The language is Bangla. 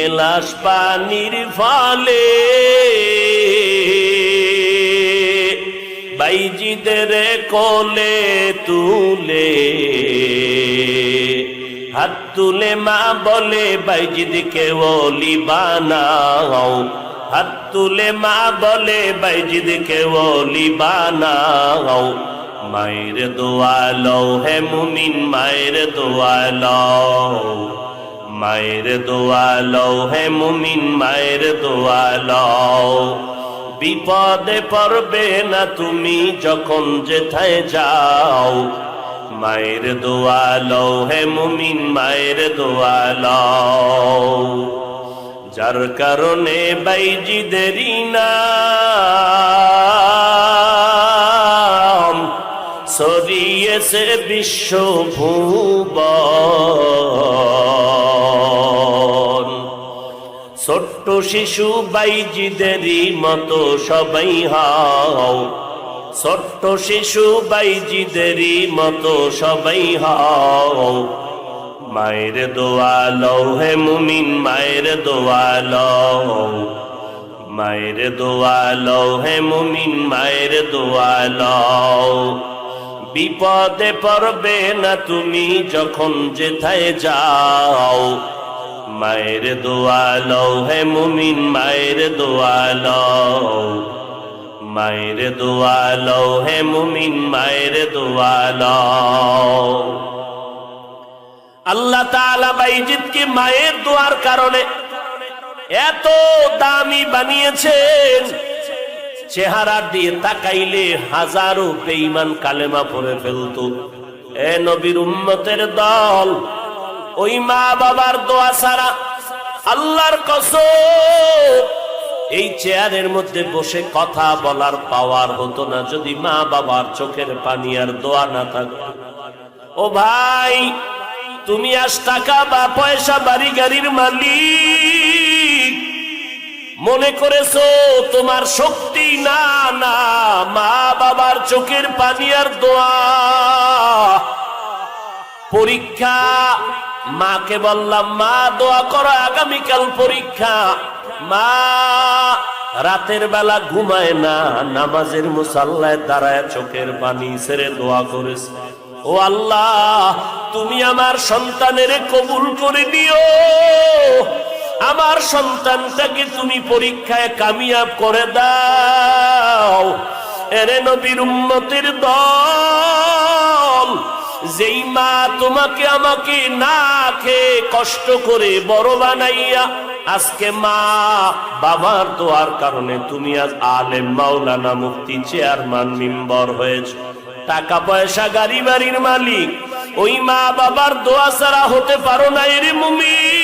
গেলাস পানির ফলে বাইজিদের কোলে তুলে হাত তুলে মা বলে বাইজিদকে ওলি বানাও, হাত তুলে মা বলে বাইজিদকে ওলি বানাও। মায়ের দোয়া লও হে মুমিন, মায়ের দোয়া লও, মায়ের দোয়া লও হে মুমিন, মায়ের দোয়া লও। বিপদে পড়বে না তুমি যখন যেথায় যাও, মায়ের দোয়া লও হে মুমিন, মায়ের দোয়া লও। যার কারণে বাইজিদেরই নাম ছড়িয়েছে বিশ্ব ভুবন। ছোট্ট শিশু বাইজিদেরই মতো সবাই হও, ছোট্ট শিশু বাইজিদেরই মতো সবাই হও। মায়ের দোয়া লও হে মুমিন, মায়ের দোয়া লও, মায়ের দোয়া লও হে মুমিন, মায়ের দোয়া লও। বিপদে পড়বে না তুমি যখন যেথায় যাও, মায়ের দোয়া লও হে মুমিন, মায়ের দোয়া লও, মায়ের দোয়া লও হে মুমিন, মায়ের দোয়া লও। আল্লাহ তাআলা বাইজিদকে মায়ের দোয়ার কারণে এত দামি বানিয়েছেন, চেহারা দিয়ে তাকাইলে হাজারো বেঈমান কালেমা পড়ে ফেলতো। এ নবীর উম্মতের দল, ওই মা বাবার দোয়া ছাড়া আল্লাহর কসম এই চেয়ারের মধ্যে বসে কথা বলার পাওয়ার হতো না যদি মা বাবার চোখের পানি আর দোয়া না থাকতো। ও ভাই, তুমি আজ টাকা বা পয়সা বাড়ি গাড়ির মালিক মনে করেছো তোমার শক্তি, না না, মা বাবার চোখের পানি আর দোয়া। পরীক্ষা, মাকে বললাম মা দোয়া করো, আগামীকাল পরীক্ষা। মা রাতের বেলা ঘুমায় না, নামাজের মুসাল্লায় দাঁড়ায় চোখের পানি ছেড়ে দোয়া করেছে, ও আল্লাহ তুমি আমার সন্তানের কবুল করে দিও, আমার সন্তানটাকে তুমি পরীক্ষায় কামিয়াব করে দাও। এরে নবীর উম্মতের দল, যেই মা তোমাকে আমাকে না খেয়ে কষ্ট করে বড় বানাইয়া আজকে মা বাবার দোয়ার কারণে তুমি আজ আলেম, মাওলানা, মুফতি, চেয়ারম্যান, মেম্বার হয়েছ, টাকা পয়সা গাড়ি বাড়ির মালিক, ওই মা বাবার দোয়া ছাড়া হতে পারো না। এর মুমিন